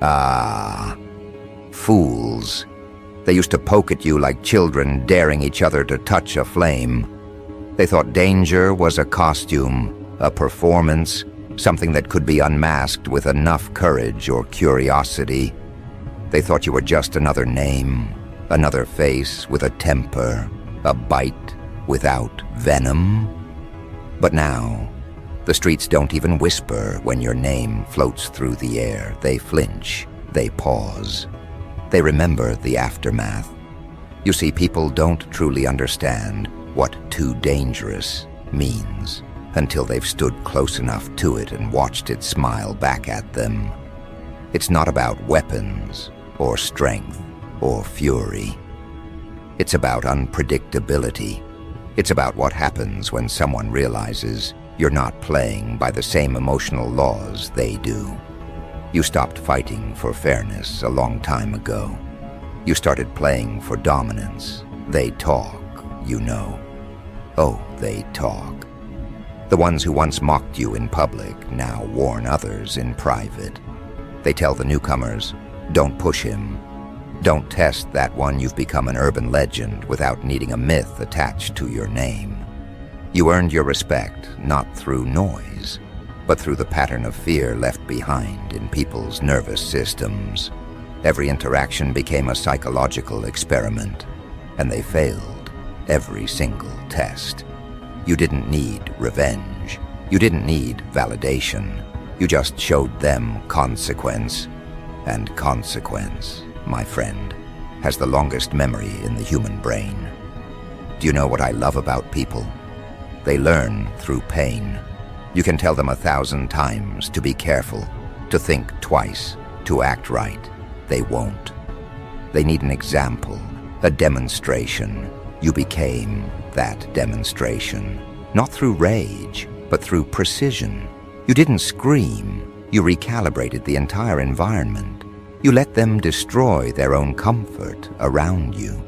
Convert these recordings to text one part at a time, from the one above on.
Ah, fools. They used to poke at you like children daring each other to touch a flame. They thought danger was a costume, a performance, something that could be unmasked with enough courage or curiosity. They thought you were just another name, another face with a temper, a bite without venom. But now, the streets don't even whisper when your name floats through the air. They flinch, they pause. They remember the aftermath. You see, people don't truly understand what too dangerous means until they've stood close enough to it and watched it smile back at them. It's not about weapons or strength or fury. It's about unpredictability. It's about what happens when someone realizes you're not playing by the same emotional laws they do. You stopped fighting for fairness a long time ago. You started playing for dominance. They talk, you know. Oh, they talk. The ones who once mocked you in public now warn others in private. They tell the newcomers, don't push him. Don't test that one. You've become an urban legend without needing a myth attached to your name. You earned your respect not through noise, but through the pattern of fear left behind in people's nervous systems. Every interaction became a psychological experiment, and they failed every single test. You didn't need revenge. You didn't need validation. You just showed them consequence. And consequence, my friend, has the longest memory in the human brain. Do you know what I love about people? They learn through pain. You can tell them 1,000 times to be careful, to think twice, to act right. They won't. They need an example, a demonstration. You became that demonstration, not through rage, but through precision. You didn't scream. You recalibrated the entire environment. You let them destroy their own comfort around you.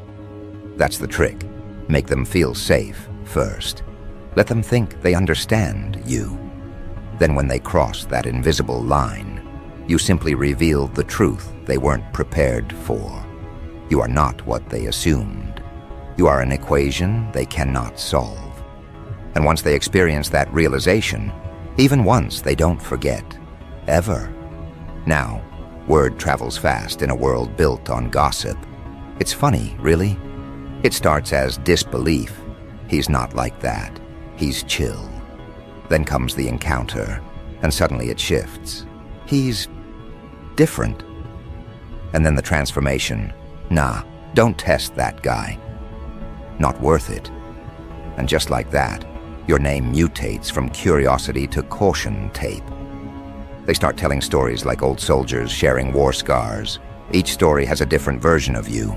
That's the trick. Make them feel safe first. Let them think they understand you. Then when they cross that invisible line, you simply reveal the truth they weren't prepared for. You are not what they assumed. You are an equation they cannot solve. And once they experience that realization, even once, they don't forget. Ever. Now, word travels fast in a world built on gossip. It's funny, really. It starts as disbelief. He's not like that. He's chill. Then comes the encounter, and suddenly it shifts. He's different. And then the transformation. Nah, don't test that guy. Not worth it. And just like that, your name mutates from curiosity to caution tape. They start telling stories like old soldiers sharing war scars. Each story has a different version of you,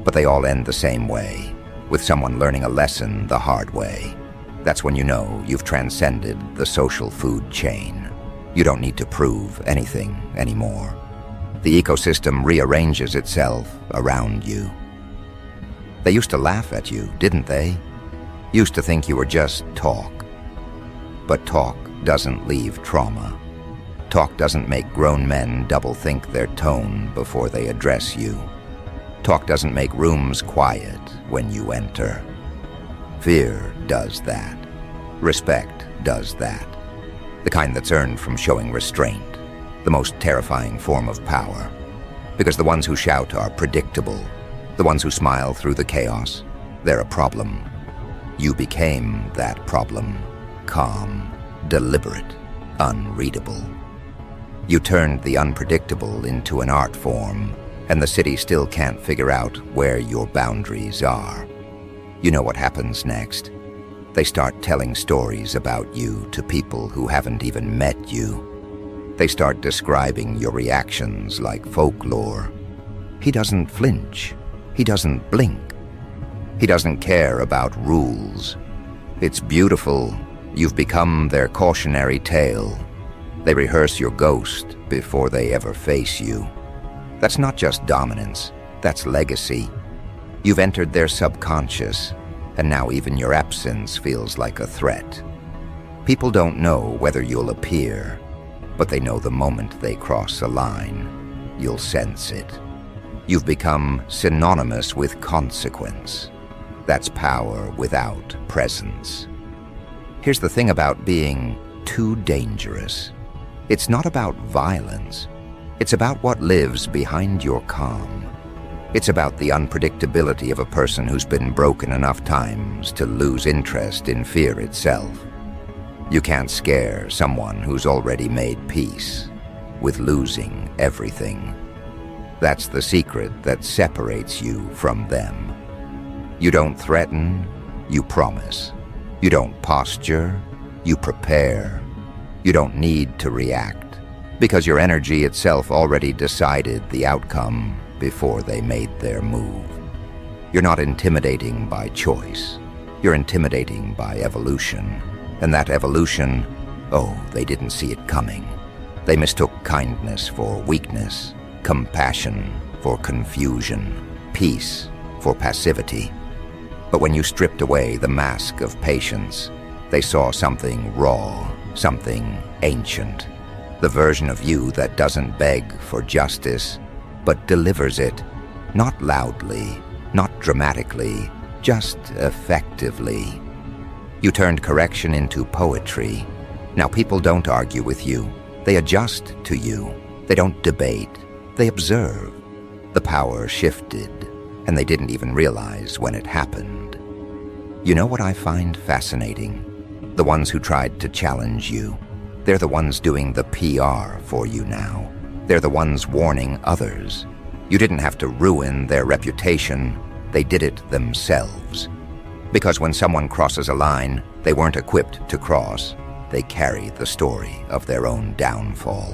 but they all end the same way, with someone learning a lesson the hard way. That's when you know you've transcended the social food chain. You don't need to prove anything anymore. The ecosystem rearranges itself around you. They used to laugh at you, didn't they? Used to think you were just talk. But talk doesn't leave trauma. Talk doesn't make grown men double-think their tone before they address you. Talk doesn't make rooms quiet when you enter. Fear does that. Respect does that. The kind that's earned from showing restraint, the most terrifying form of power. Because the ones who shout are predictable. The ones who smile through the chaos, they're a problem. You became that problem. Calm, deliberate, unreadable. You turned the unpredictable into an art form, and the city still can't figure out where your boundaries are. You know what happens next. They start telling stories about you to people who haven't even met you. They start describing your reactions like folklore. He doesn't flinch. He doesn't blink. He doesn't care about rules. It's beautiful. You've become their cautionary tale. They rehearse your ghost before they ever face you. That's not just dominance. That's legacy. You've entered their subconscious, and now even your absence feels like a threat. People don't know whether you'll appear, but they know the moment they cross a line. you'll sense it. You've become synonymous with consequence. That's power without presence. Here's the thing about being too dangerous. It's not about violence. It's about what lives behind your calm. It's about the unpredictability of a person who's been broken enough times to lose interest in fear itself. You can't scare someone who's already made peace with losing everything. That's the secret that separates you from them. You don't threaten, you promise. You don't posture, you prepare. You don't need to react, because your energy itself already decided the outcome before they made their move. You're not intimidating by choice. You're intimidating by evolution. And that evolution, oh, they didn't see it coming. They mistook kindness for weakness, compassion for confusion, peace for passivity. But when you stripped away the mask of patience, they saw something raw, something ancient. The version of you that doesn't beg for justice, but delivers it, not loudly, not dramatically, just effectively. You turned correction into poetry. Now people don't argue with you. They adjust to you. They don't debate. They observe. The power shifted, and they didn't even realize when it happened. You know what I find fascinating? The ones who tried to challenge you. They're the ones doing the PR for you now. They're the ones warning others. You didn't have to ruin their reputation. They did it themselves. Because when someone crosses a line, they weren't equipped to cross. They carry the story of their own downfall.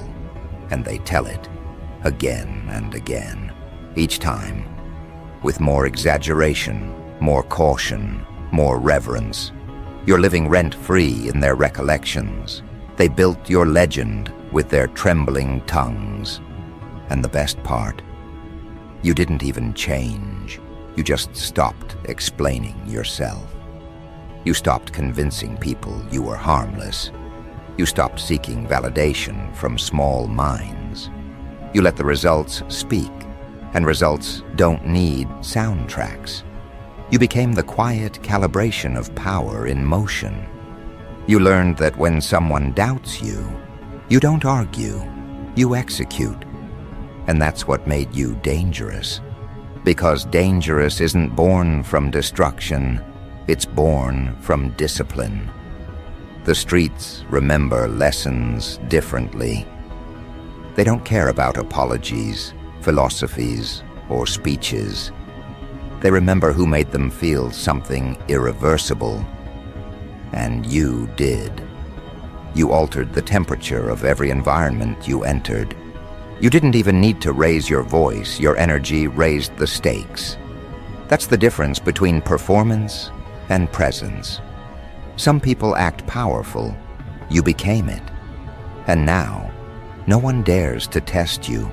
And they tell it again and again, each time, with more exaggeration, more caution, more reverence. You're living rent-free in their recollections. They built your legend with their trembling tongues. And the best part, you didn't even change. You just stopped explaining yourself. You stopped convincing people you were harmless. You stopped seeking validation from small minds. You let the results speak, and results don't need soundtracks. You became the quiet calibration of power in motion. You learned that when someone doubts you, you don't argue, you execute. And that's what made you dangerous. Because dangerous isn't born from destruction, it's born from discipline. The streets remember lessons differently. They don't care about apologies, philosophies, or speeches. They remember who made them feel something irreversible. And you did. You altered the temperature of every environment you entered. You didn't even need to raise your voice. Your energy raised the stakes. That's the difference between performance and presence. Some people act powerful. You became it. And now, no one dares to test you,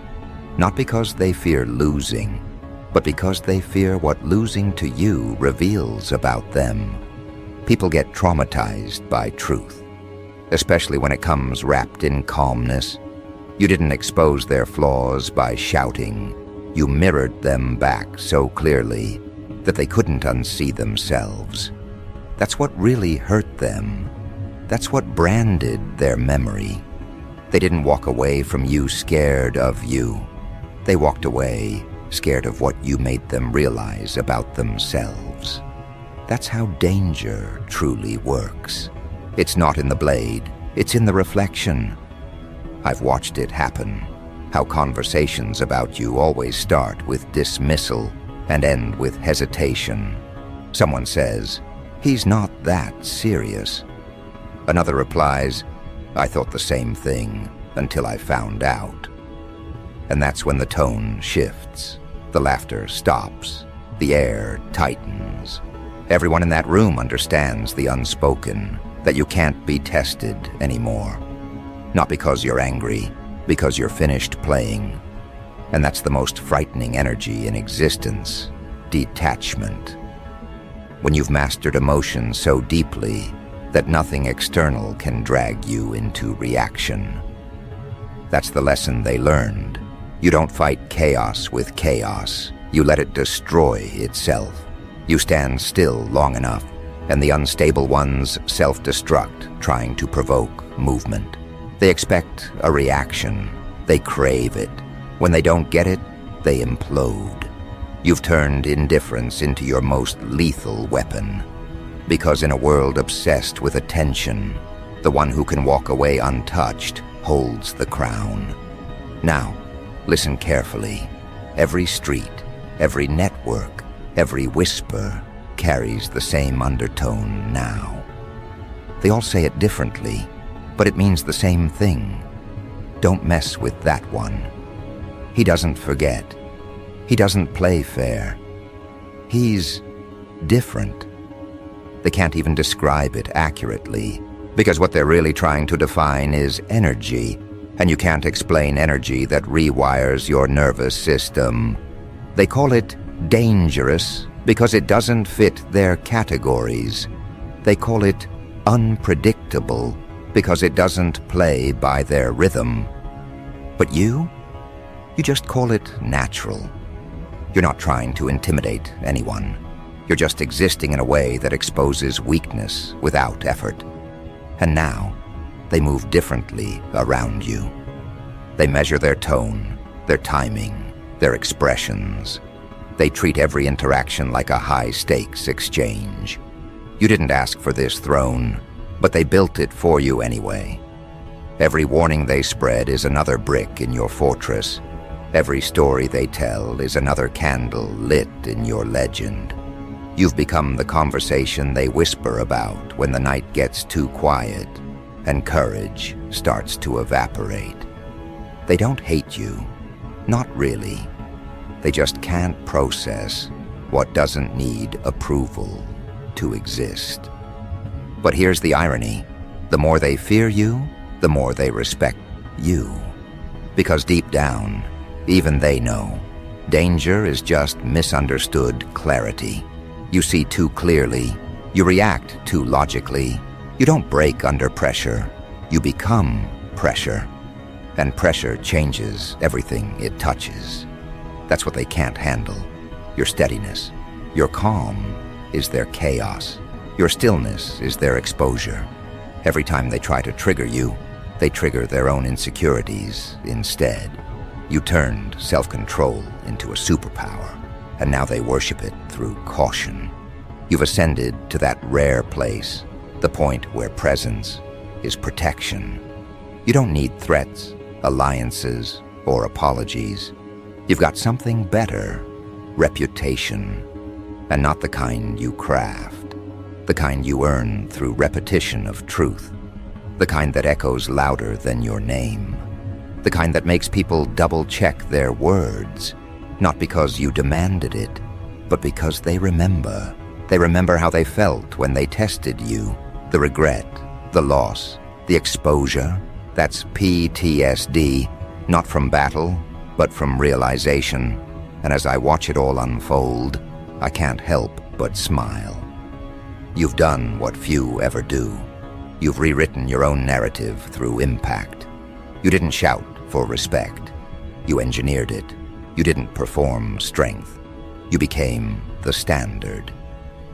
not because they fear losing, but because they fear what losing to you reveals about them. People get traumatized by truth, especially when it comes wrapped in calmness. You didn't expose their flaws by shouting. You mirrored them back so clearly that they couldn't unsee themselves. That's what really hurt them. That's what branded their memory. They didn't walk away from you scared of you. They walked away scared of what you made them realize about themselves. That's how danger truly works. It's not in the blade, it's in the reflection. I've watched it happen, how conversations about you always start with dismissal and end with hesitation. Someone says, "He's not that serious." Another replies, "I thought the same thing until I found out." And that's when the tone shifts, the laughter stops, the air tightens. Everyone in that room understands the unspoken, that you can't be tested anymore. Not because you're angry, because you're finished playing. And that's the most frightening energy in existence, detachment. When you've mastered emotion so deeply that nothing external can drag you into reaction. That's the lesson they learned. You don't fight chaos with chaos. You let it destroy itself. You stand still long enough, and the unstable ones self-destruct, trying to provoke movement. They expect a reaction. They crave it. When they don't get it, they implode. You've turned indifference into your most lethal weapon. Because in a world obsessed with attention, the one who can walk away untouched holds the crown. Now, listen carefully. Every street, every network, every whisper carries the same undertone now. They all say it differently, but it means the same thing. Don't mess with that one. He doesn't forget. He doesn't play fair. He's different. They can't even describe it accurately, because what they're really trying to define is energy, and you can't explain energy that rewires your nervous system. They call it dangerous because it doesn't fit their categories. They call it unpredictable because it doesn't play by their rhythm. But you just call it natural. You're not trying to intimidate anyone. You're just existing in a way that exposes weakness without effort. And now, they move differently around you. They measure their tone, their timing, their expressions. They treat every interaction like a high-stakes exchange. You didn't ask for this throne, but they built it for you anyway. Every warning they spread is another brick in your fortress. Every story they tell is another candle lit in your legend. You've become the conversation they whisper about when the night gets too quiet and courage starts to evaporate. They don't hate you. Not really. They just can't process what doesn't need approval to exist. But here's the irony. The more they fear you, the more they respect you. Because deep down, even they know, danger is just misunderstood clarity. You see too clearly. You react too logically. You don't break under pressure. You become pressure. And pressure changes everything it touches. That's what they can't handle. Your steadiness. Your calm is their chaos. Your stillness is their exposure. Every time they try to trigger you, they trigger their own insecurities instead. You turned self-control into a superpower, and now they worship it through caution. You've ascended to that rare place, the point where presence is protection. You don't need threats, alliances, or apologies. You've got something better, reputation, and not the kind you craft, the kind you earn through repetition of truth, the kind that echoes louder than your name, the kind that makes people double-check their words, not because you demanded it, but because they remember. They remember how they felt when they tested you, the regret, the loss, the exposure. That's PTSD, not from battle, but from realization. And as I watch it all unfold, I can't help but smile. You've done what few ever do. You've rewritten your own narrative through impact. You didn't shout for respect. You engineered it. You didn't perform strength. You became the standard.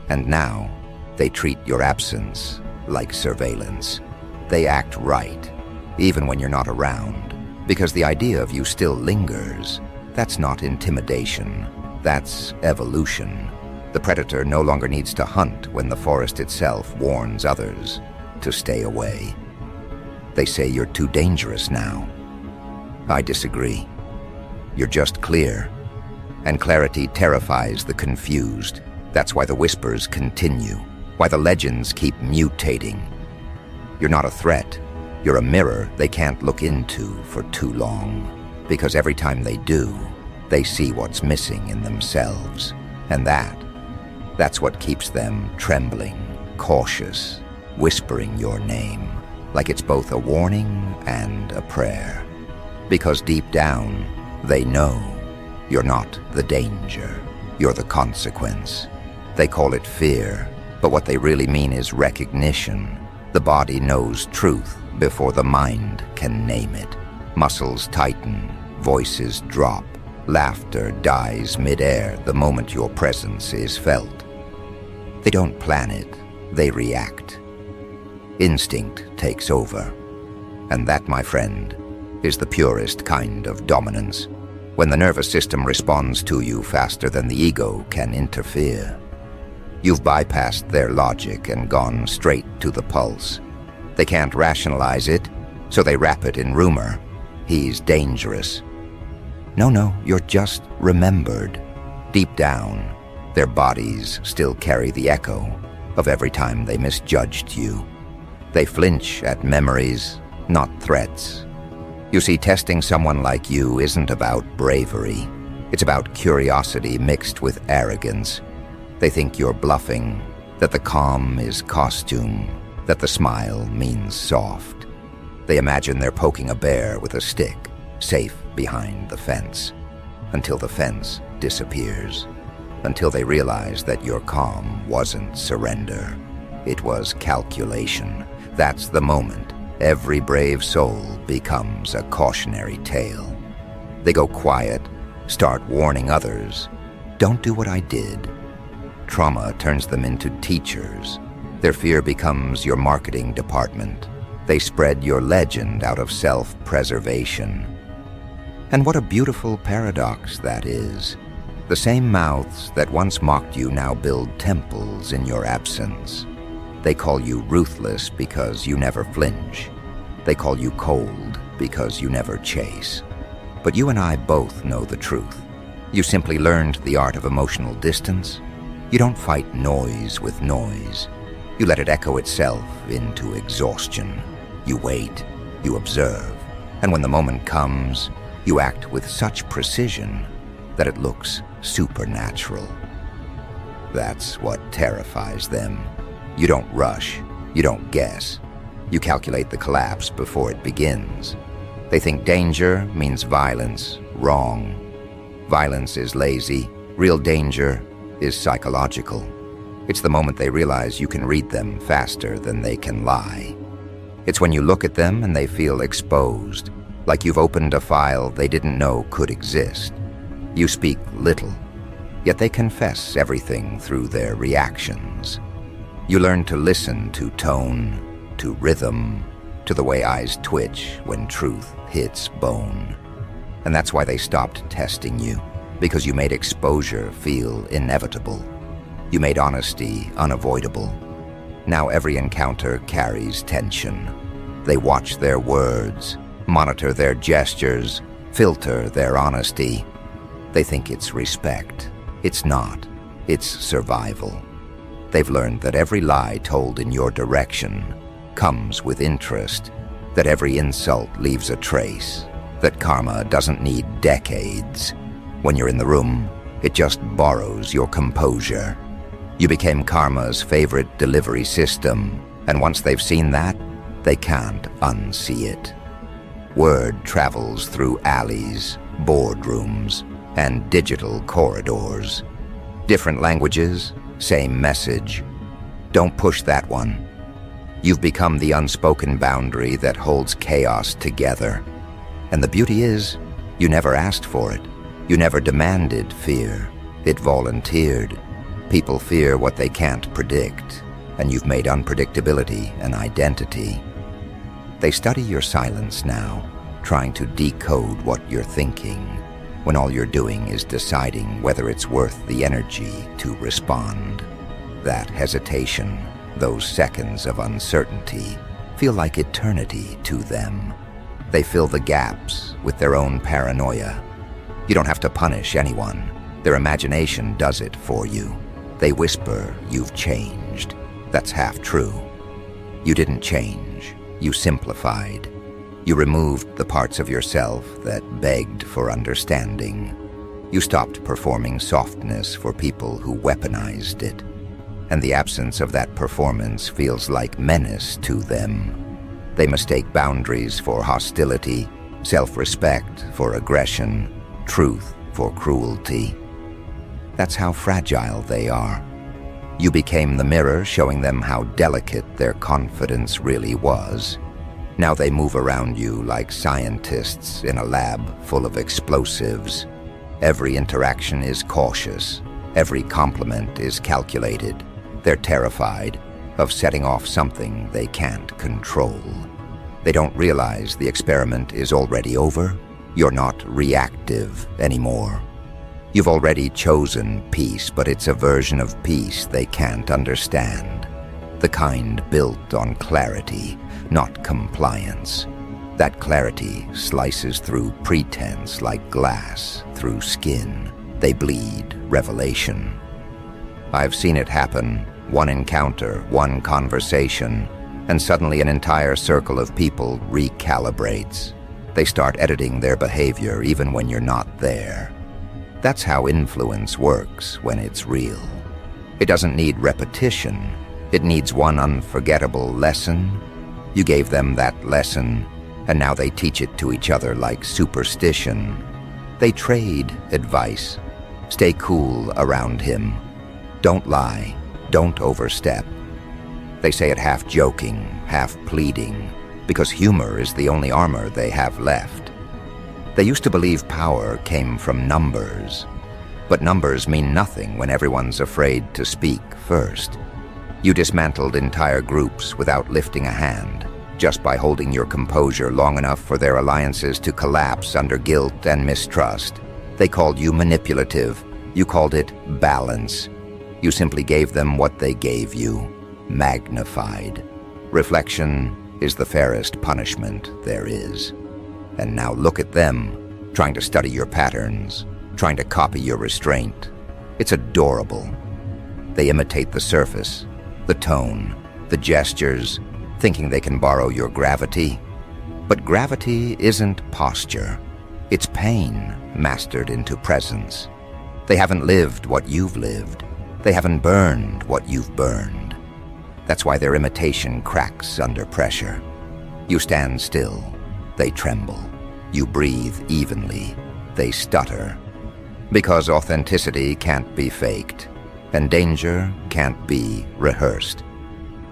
And now, they treat your absence like surveillance. They act right, even when you're not around, because the idea of you still lingers. That's not intimidation. That's evolution. The predator no longer needs to hunt when the forest itself warns others to stay away. They say you're too dangerous now. I disagree. You're just clear, and clarity terrifies the confused. That's why the whispers continue, why the legends keep mutating. You're not a threat. You're a mirror they can't look into for too long, because every time they do, they see what's missing in themselves. And that's what keeps them trembling, cautious, whispering your name, like it's both a warning and a prayer. Because deep down, they know you're not the danger, you're the consequence. They call it fear, but what they really mean is recognition. The body knows truth before the mind can name it. Muscles tighten, Voices drop. Laughter dies mid-air the moment your presence is felt. They don't plan it, they react. Instinct takes over. And that, my friend, is the purest kind of dominance, when the nervous system responds to you faster than the ego can interfere. You've bypassed their logic and gone straight to the pulse. They can't rationalize it, so they wrap it in rumor. He's dangerous. No, you're just remembered. Deep down, their bodies still carry the echo of every time they misjudged you. They flinch at memories, not threats. You see, testing someone like you isn't about bravery. It's about curiosity mixed with arrogance. They think you're bluffing, that the calm is costume, that the smile means soft. They imagine they're poking a bear with a stick, safe behind the fence, until the fence disappears, until they realize that your calm wasn't surrender. It was calculation. That's the moment every brave soul becomes a cautionary tale. They go quiet, start warning others. Don't do what I did. Trauma turns them into teachers. Their fear becomes your marketing department. They spread your legend out of self-preservation. And what a beautiful paradox that is. The same mouths that once mocked you now build temples in your absence. They call you ruthless because you never flinch. They call you cold because you never chase. But you and I both know the truth. You simply learned the art of emotional distance. You don't fight noise with noise. You let it echo itself into exhaustion. You wait, you observe, and when the moment comes, you act with such precision that it looks supernatural. That's what terrifies them. You don't rush, you don't guess. You calculate the collapse before it begins. They think danger means violence. Wrong. Violence is lazy. Real danger is psychological. It's the moment they realize you can read them faster than they can lie. It's when you look at them and they feel exposed, like you've opened a file they didn't know could exist. You speak little, yet they confess everything through their reactions. You learn to listen to tone, to rhythm, to the way eyes twitch when truth hits bone. And that's why they stopped testing you, because you made exposure feel inevitable. You made honesty unavoidable. Now every encounter carries tension. They watch their words, monitor their gestures, filter their honesty. They think it's respect. It's not. It's survival. They've learned that every lie told in your direction comes with interest, that every insult leaves a trace, that karma doesn't need decades. When you're in the room, it just borrows your composure. You became karma's favorite delivery system, and once they've seen that, they can't unsee it. Word travels through alleys, boardrooms, and digital corridors. Different languages, same message. Don't push that one. You've become the unspoken boundary that holds chaos together. And the beauty is, you never asked for it. You never demanded fear. It volunteered. People fear what they can't predict, and you've made unpredictability an identity. They study your silence now, trying to decode what you're thinking, when all you're doing is deciding whether it's worth the energy to respond. That hesitation, those seconds of uncertainty, feel like eternity to them. They fill the gaps with their own paranoia. You don't have to punish anyone. Their imagination does it for you. They whisper, "You've changed." That's half true. You didn't change. You simplified. You removed the parts of yourself that begged for understanding. You stopped performing softness for people who weaponized it. And the absence of that performance feels like menace to them. They mistake boundaries for hostility, self-respect for aggression, truth for cruelty. That's how fragile they are. You became the mirror showing them how delicate their confidence really was. Now they move around you like scientists in a lab full of explosives. Every interaction is cautious. Every compliment is calculated. They're terrified of setting off something they can't control. They don't realize the experiment is already over. You're not reactive anymore. You've already chosen peace, but it's a version of peace they can't understand. The kind built on clarity, not compliance. That clarity slices through pretense like glass through skin. They bleed revelation. I've seen it happen. One encounter, one conversation, and suddenly an entire circle of people recalibrates. They start editing their behavior even when you're not there. That's how influence works when it's real. It doesn't need repetition. It needs one unforgettable lesson. You gave them that lesson, and now they teach it to each other like superstition. They trade advice. Stay cool around him. Don't lie. Don't overstep. They say it half joking, half pleading, because humor is the only armor they have left. They used to believe power came from numbers, but numbers mean nothing when everyone's afraid to speak first. You dismantled entire groups without lifting a hand, just by holding your composure long enough for their alliances to collapse under guilt and mistrust. They called you manipulative. You called it balance. You simply gave them what they gave you, magnified. Reflection is the fairest punishment there is. And now look at them, trying to study your patterns, trying to copy your restraint. It's adorable. They imitate the surface, the tone, the gestures, thinking they can borrow your gravity. But gravity isn't posture. It's pain mastered into presence. They haven't lived what you've lived. They haven't burned what you've burned. That's why their imitation cracks under pressure. You stand still. They tremble. You breathe evenly. They stutter. Because authenticity can't be faked, and danger can't be rehearsed.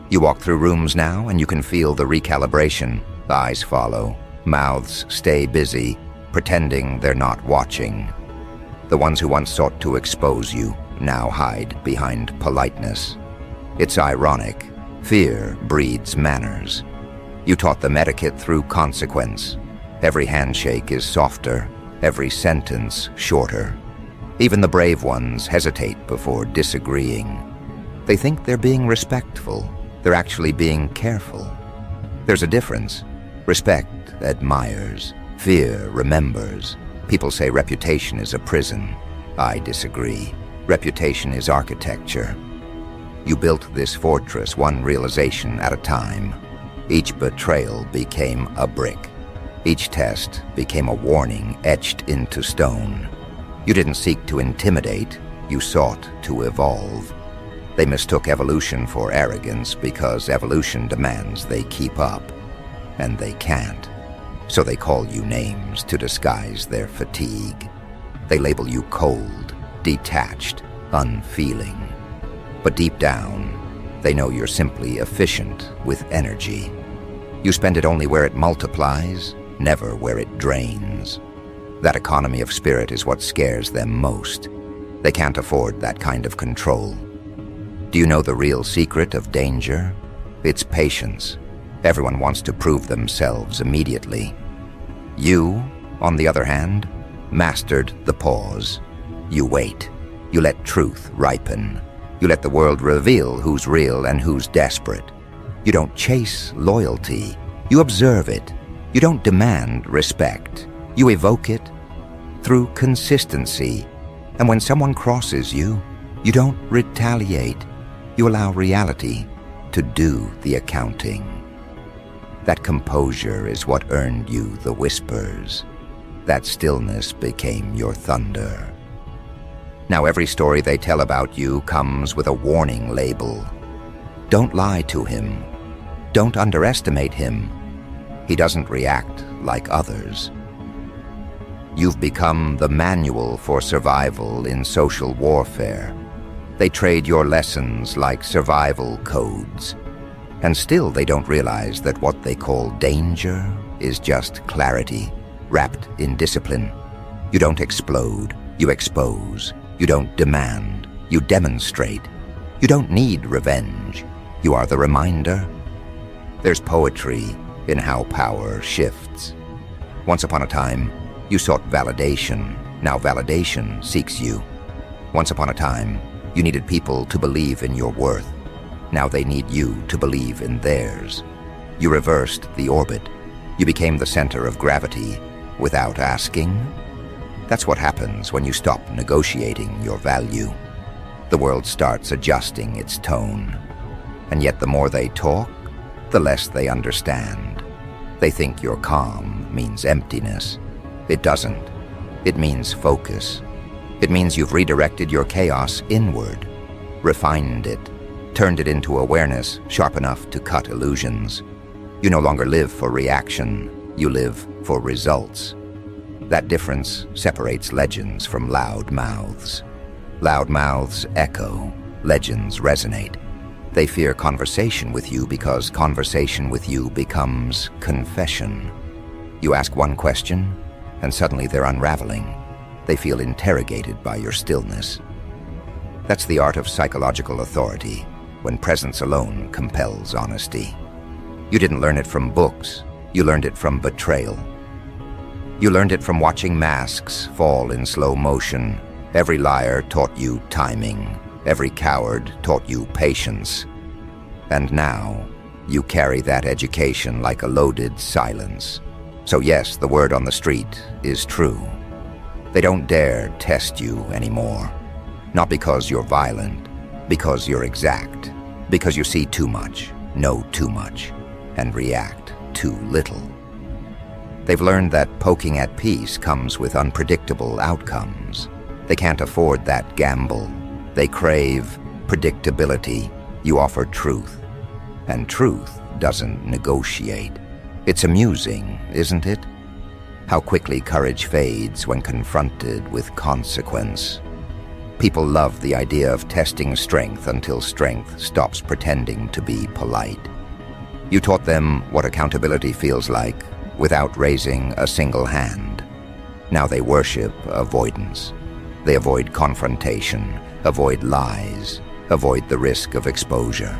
You walk through rooms now and you can feel the recalibration. Eyes follow. Mouths stay busy, pretending they're not watching. The ones who once sought to expose you now hide behind politeness. It's ironic. Fear breeds manners. You taught them etiquette through consequence. Every handshake is softer, every sentence shorter. Even the brave ones hesitate before disagreeing. They think they're being respectful. They're actually being careful. There's a difference. Respect admires. Fear remembers. People say reputation is a prison. I disagree. Reputation is architecture. You built this fortress one realization at a time. Each betrayal became a brick. Each test became a warning etched into stone. You didn't seek to intimidate, you sought to evolve. They mistook evolution for arrogance because evolution demands they keep up, and they can't. So they call you names to disguise their fatigue. They label you cold, detached, unfeeling. But deep down, they know you're simply efficient with energy. You spend it only where it multiplies, never where it drains. That economy of spirit is what scares them most. They can't afford that kind of control. Do you know the real secret of danger? It's patience. Everyone wants to prove themselves immediately. You, on the other hand, mastered the pause. You wait. You let truth ripen. You let the world reveal who's real and who's desperate. You don't chase loyalty. You observe it. You don't demand respect. You evoke it through consistency. And when someone crosses you, you don't retaliate. You allow reality to do the accounting. That composure is what earned you the whispers. That stillness became your thunder. Now every story they tell about you comes with a warning label. Don't lie to him. Don't underestimate him. He doesn't react like others. You've become the manual for survival in social warfare. They trade your lessons like survival codes. And still they don't realize that what they call danger is just clarity, wrapped in discipline. You don't explode, you expose. You don't demand, you demonstrate. You don't need revenge, you are the reminder. There's poetry in how power shifts. Once upon a time, you sought validation. Now validation seeks you. Once upon a time, you needed people to believe in your worth. Now they need you to believe in theirs. You reversed the orbit. You became the center of gravity without asking. That's what happens when you stop negotiating your value. The world starts adjusting its tone. And yet the more they talk, the less they understand. They think your calm means emptiness. It doesn't. It means focus. It means you've redirected your chaos inward, refined it, turned it into awareness sharp enough to cut illusions. You no longer live for reaction, you live for results. That difference separates legends from loud mouths. Loud mouths echo, legends resonate. They fear conversation with you because conversation with you becomes confession. You ask one question, and suddenly they're unraveling. They feel interrogated by your stillness. That's the art of psychological authority, when presence alone compels honesty. You didn't learn it from books, you learned it from betrayal. You learned it from watching masks fall in slow motion. Every liar taught you timing. Every coward taught you patience. And now, you carry that education like a loaded silence. So yes, the word on the street is true. They don't dare test you anymore. Not because you're violent, because you're exact. Because you see too much, know too much, and react too little. They've learned that poking at peace comes with unpredictable outcomes. They can't afford that gamble. They crave predictability. You offer truth. And truth doesn't negotiate. It's amusing, isn't it? How quickly courage fades when confronted with consequence. People love the idea of testing strength until strength stops pretending to be polite. You taught them what accountability feels like without raising a single hand. Now they worship avoidance. They avoid confrontation, avoid lies, avoid the risk of exposure.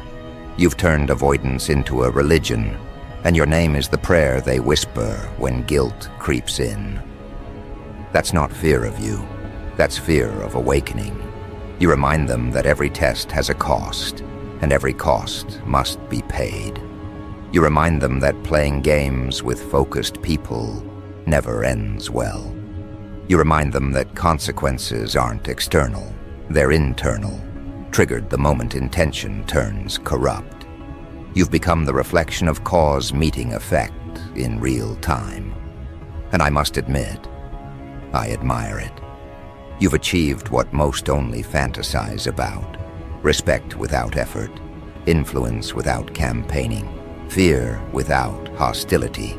You've turned avoidance into a religion, and your name is the prayer they whisper when guilt creeps in. That's not fear of you. That's fear of awakening. You remind them that every test has a cost, and every cost must be paid. You remind them that playing games with focused people never ends well. You remind them that consequences aren't external, they're internal, triggered the moment intention turns corrupt. You've become the reflection of cause meeting effect in real time. And I must admit, I admire it. You've achieved what most only fantasize about: respect without effort, influence without campaigning, fear without hostility.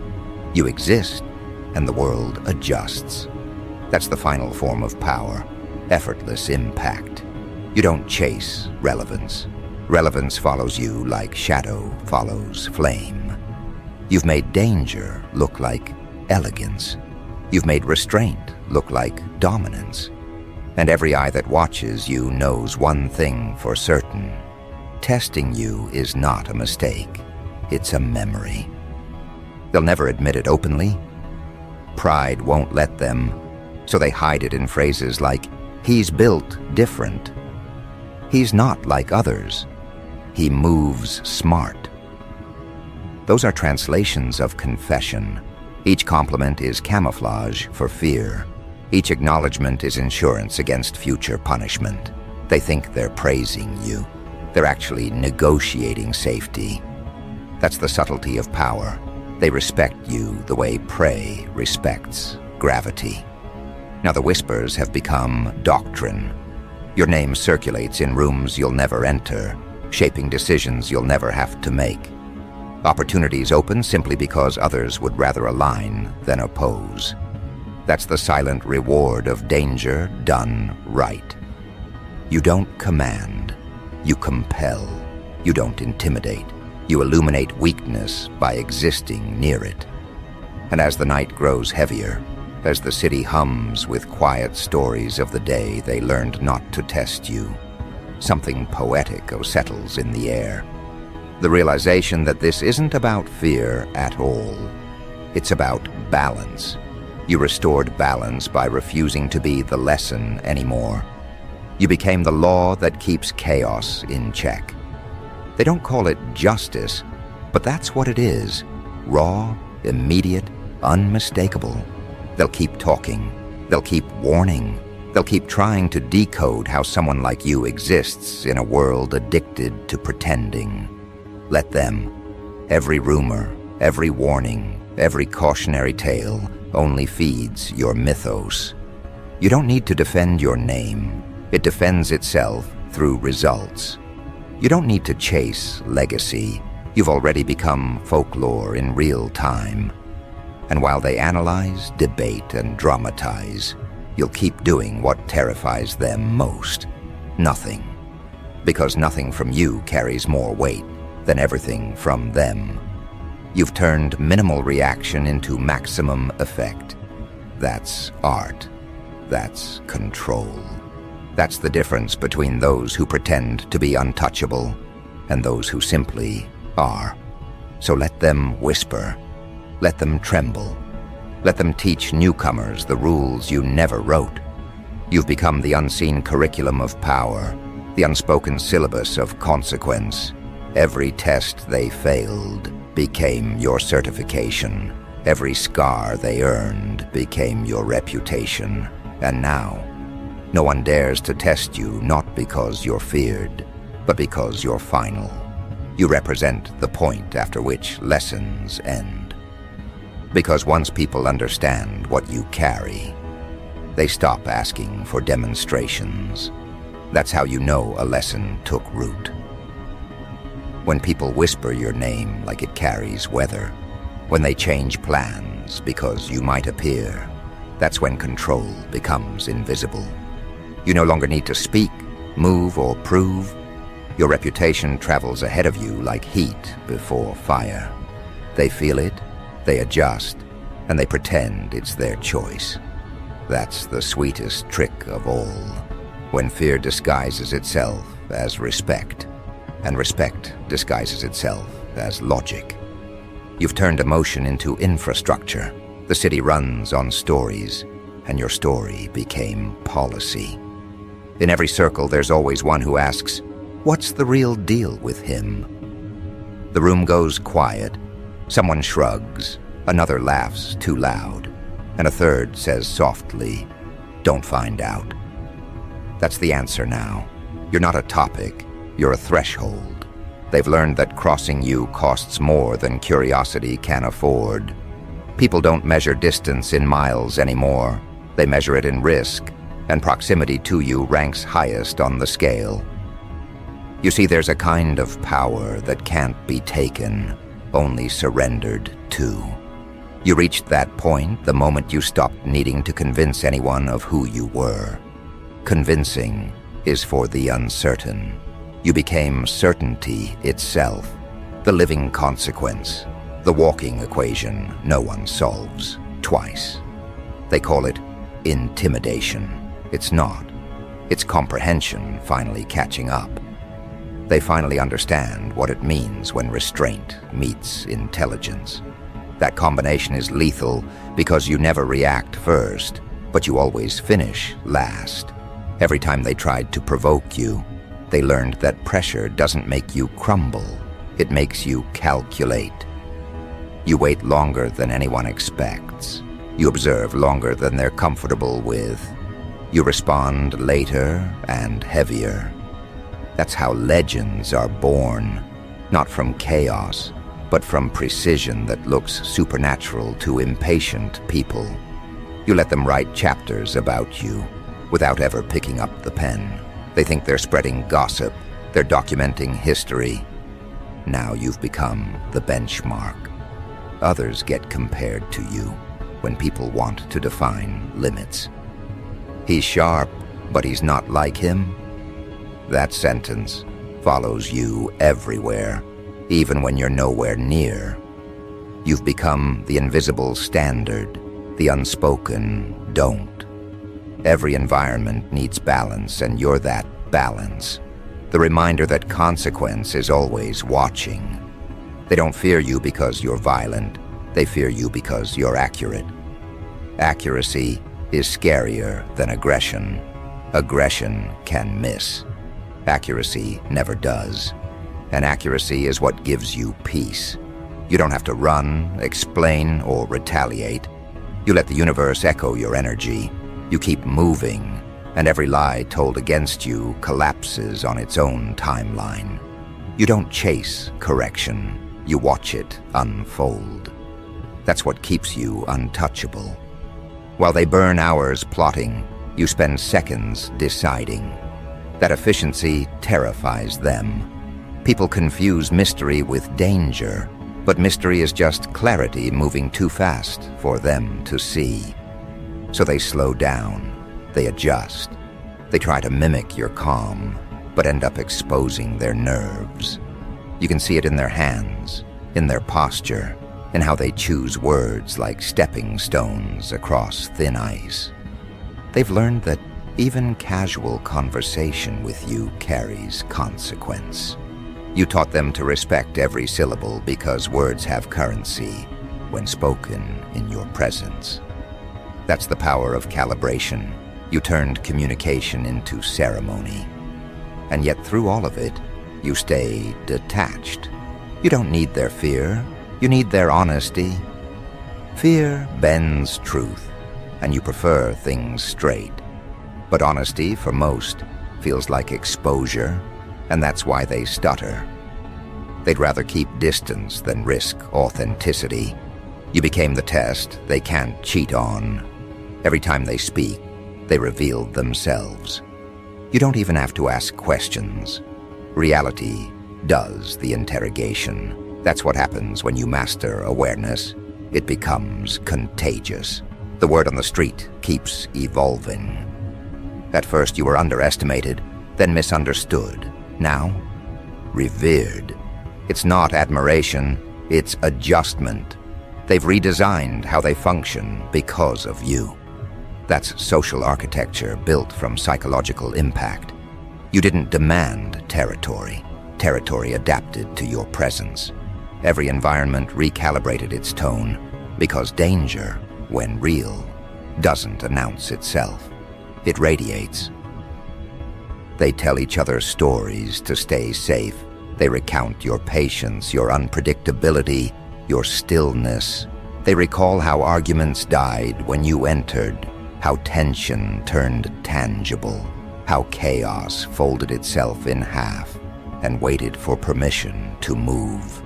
You exist, and the world adjusts. That's the final form of power, effortless impact. You don't chase relevance. Relevance follows you like shadow follows flame. You've made danger look like elegance. You've made restraint look like dominance. And every eye that watches you knows one thing for certain. Testing you is not a mistake. It's a memory. They'll never admit it openly. Pride won't let them, so they hide it in phrases like, "He's built different." He's not like others. He moves smart. Those are translations of confession. Each compliment is camouflage for fear. Each acknowledgement is insurance against future punishment. They think they're praising you. They're actually negotiating safety. That's the subtlety of power. They respect you the way prey respects gravity. Now the whispers have become doctrine. Your name circulates in rooms you'll never enter, shaping decisions you'll never have to make. Opportunities open simply because others would rather align than oppose. That's the silent reward of danger done right. You don't command, you compel. You don't intimidate, You illuminate weakness by existing near it. And as the night grows heavier, as the city hums with quiet stories of the day they learned not to test you, something poetic settles in the air. The realization that this isn't about fear at all. It's about balance. You restored balance by refusing to be the lesson anymore. You became the law that keeps chaos in check. They don't call it justice, but that's what it is. Raw, immediate, unmistakable. They'll keep talking. They'll keep warning. They'll keep trying to decode how someone like you exists in a world addicted to pretending. Let them. Every rumor, every warning, every cautionary tale only feeds your mythos. You don't need to defend your name. It defends itself through results. You don't need to chase legacy. You've already become folklore in real time. And while they analyze, debate, and dramatize, you'll keep doing what terrifies them most. Nothing. Because nothing from you carries more weight than everything from them. You've turned minimal reaction into maximum effect. That's art. That's control. That's the difference between those who pretend to be untouchable and those who simply are. So let them whisper. Let them tremble. Let them teach newcomers the rules you never wrote. You've become the unseen curriculum of power, the unspoken syllabus of consequence. Every test they failed became your certification. Every scar they earned became your reputation. And now, no one dares to test you, not because you're feared, but because you're final. You represent the point after which lessons end. Because once people understand what you carry, they stop asking for demonstrations. That's how you know a lesson took root. When people whisper your name like it carries weather, when they change plans because you might appear, that's when control becomes invisible. You no longer need to speak, move, or prove. Your reputation travels ahead of you like heat before fire. They feel it, they adjust, and they pretend it's their choice. That's the sweetest trick of all, when fear disguises itself as respect, and respect disguises itself as logic. You've turned emotion into infrastructure. The city runs on stories, and your story became policy. In every circle, there's always one who asks, "What's the real deal with him?" The room goes quiet. Someone shrugs, another laughs too loud, and a third says softly, "Don't find out." That's the answer now. You're not a topic, you're a threshold. They've learned that crossing you costs more than curiosity can afford. People don't measure distance in miles anymore. They measure it in risk, and proximity to you ranks highest on the scale. You see, there's a kind of power that can't be taken, only surrendered to. You reached that point the moment you stopped needing to convince anyone of who you were. Convincing is for the uncertain. You became certainty itself, the living consequence, the walking equation no one solves twice. They call it intimidation. It's not. It's comprehension finally catching up. They finally understand what it means when restraint meets intelligence. That combination is lethal because you never react first, but you always finish last. Every time they tried to provoke you, they learned that pressure doesn't make you crumble. It makes you calculate. You wait longer than anyone expects. You observe longer than they're comfortable with. You respond later and heavier. That's how legends are born, not from chaos, but from precision that looks supernatural to impatient people. You let them write chapters about you without ever picking up the pen. They think they're spreading gossip, they're documenting history. Now you've become the benchmark. Others get compared to you when people want to define limits. He's sharp, but he's not like him. That sentence follows you everywhere. even when you're nowhere near. You've become the invisible standard, the unspoken don't. Every environment needs balance, and you're that balance. The reminder that consequence is always watching. They don't fear you because you're violent. They fear you because you're accurate. Accuracy is scarier than aggression. Aggression can miss. Accuracy never does. And accuracy is what gives you peace. You don't have to run, explain, or retaliate. You let the universe echo your energy. You keep moving, and every lie told against you collapses on its own timeline. You don't chase correction. You watch it unfold. That's what keeps you untouchable. While they burn hours plotting, you spend seconds deciding. That efficiency terrifies them. People confuse mystery with danger, but mystery is just clarity moving too fast for them to see. So they slow down, they adjust. They try to mimic your calm, but end up exposing their nerves. You can see it in their hands, in their posture, in how they choose words like stepping stones across thin ice. They've learned that even casual conversation with you carries consequence. You taught them to respect every syllable because words have currency when spoken in your presence. That's the power of calibration. You turned communication into ceremony. And yet through all of it, you stay detached. You don't need their fear. You need their honesty. Fear bends truth, and you prefer things straight. But honesty, for most, feels like exposure, and that's why they stutter. They'd rather keep distance than risk authenticity. You became the test they can't cheat on. Every time they speak, they reveal themselves. You don't even have to ask questions. Reality does the interrogation. That's what happens when you master awareness. It becomes contagious. The word on the street keeps evolving. At first you were underestimated, then misunderstood. Now, revered. It's not admiration, it's adjustment. They've redesigned how they function because of you. That's social architecture built from psychological impact. You didn't demand territory. Territory adapted to your presence. Every environment recalibrated its tone because danger, when real, doesn't announce itself. It radiates. They tell each other stories to stay safe. They recount your patience, your unpredictability, your stillness. They recall how arguments died when you entered, how tension turned tangible, how chaos folded itself in half and waited for permission to move.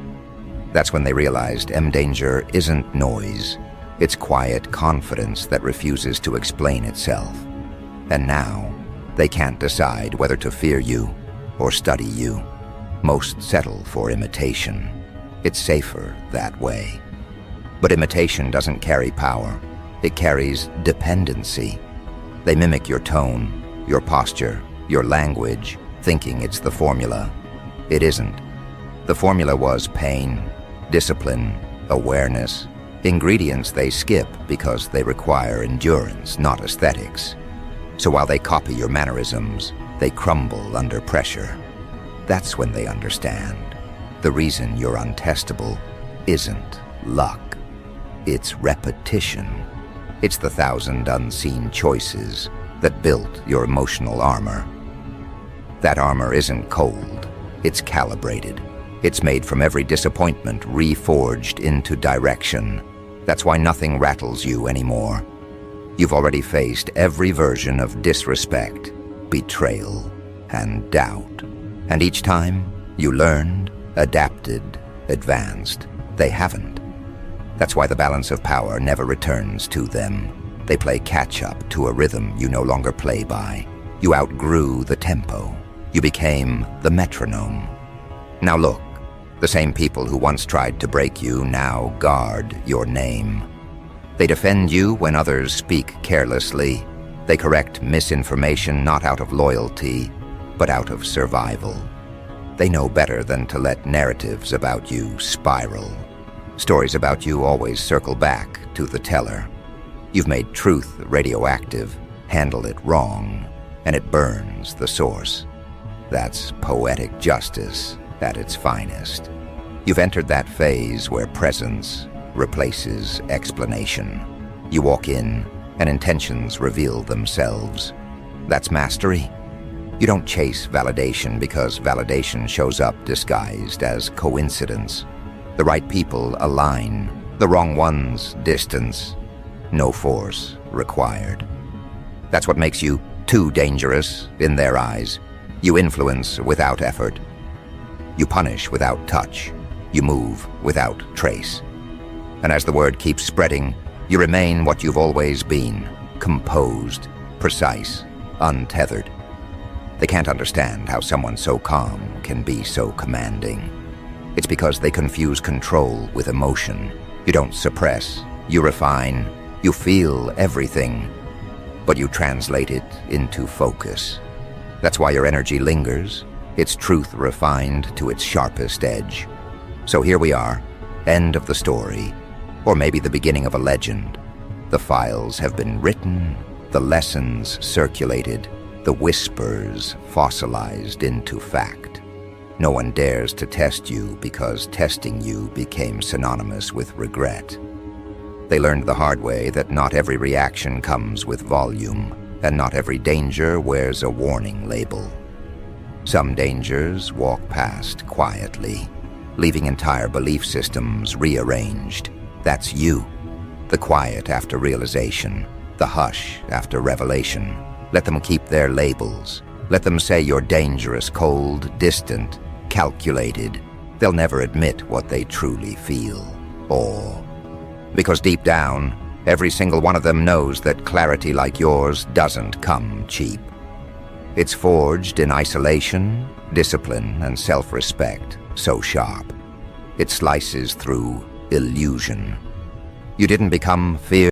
That's when they realized danger isn't noise. It's quiet confidence that refuses to explain itself. And now, they can't decide whether to fear you or study you. Most settle for imitation. It's safer that way. But imitation doesn't carry power. It carries dependency. They mimic your tone, your posture, your language, thinking it's the formula. It isn't. The formula was pain, discipline, awareness, ingredients they skip because they require endurance, not aesthetics. So while they copy your mannerisms, they crumble under pressure. That's when they understand. The reason you're untestable isn't luck. It's repetition. It's the 1,000 unseen choices that built your emotional armor. That armor isn't cold. It's calibrated. It's made from every disappointment reforged into direction. That's why nothing rattles you anymore. You've already faced every version of disrespect, betrayal, and doubt. And each time, you learned, adapted, advanced. They haven't. That's why the balance of power never returns to them. They play catch-up to a rhythm you no longer play by. You outgrew the tempo. You became the metronome. Now look, the same people who once tried to break you now guard your name. They defend you when others speak carelessly. They correct misinformation not out of loyalty, but out of survival. They know better than to let narratives about you spiral. Stories about you always circle back to the teller. You've made truth radioactive, handled it wrong, and it burns the source. That's poetic justice at its finest. You've entered that phase where presence replaces explanation. You walk in, and intentions reveal themselves. That's mastery. You don't chase validation because validation shows up disguised as coincidence. The right people align, the wrong ones distance. No force required. That's what makes you too dangerous in their eyes. You influence without effort. You punish without touch. You move without trace. And as the word keeps spreading, you remain what you've always been, composed, precise, untethered. They can't understand how someone so calm can be so commanding. It's because they confuse control with emotion. You don't suppress, you refine, you feel everything, but you translate it into focus. That's why your energy lingers, its truth refined to its sharpest edge. So here we are, end of the story, or maybe the beginning of a legend. The files have been written, the lessons circulated, the whispers fossilized into fact. No one dares to test you because testing you became synonymous with regret. They learned the hard way that not every reaction comes with volume, and not every danger wears a warning label. Some dangers walk past quietly, leaving entire belief systems rearranged. That's you. The quiet after realization, the hush after revelation. Let them keep their labels. Let them say you're dangerous, cold, distant, calculated. They'll never admit what they truly feel. Or because deep down, every single one of them knows that clarity like yours doesn't come cheap. It's forged in isolation, discipline, and self-respect, so sharp. It slices through illusion. You didn't become fear.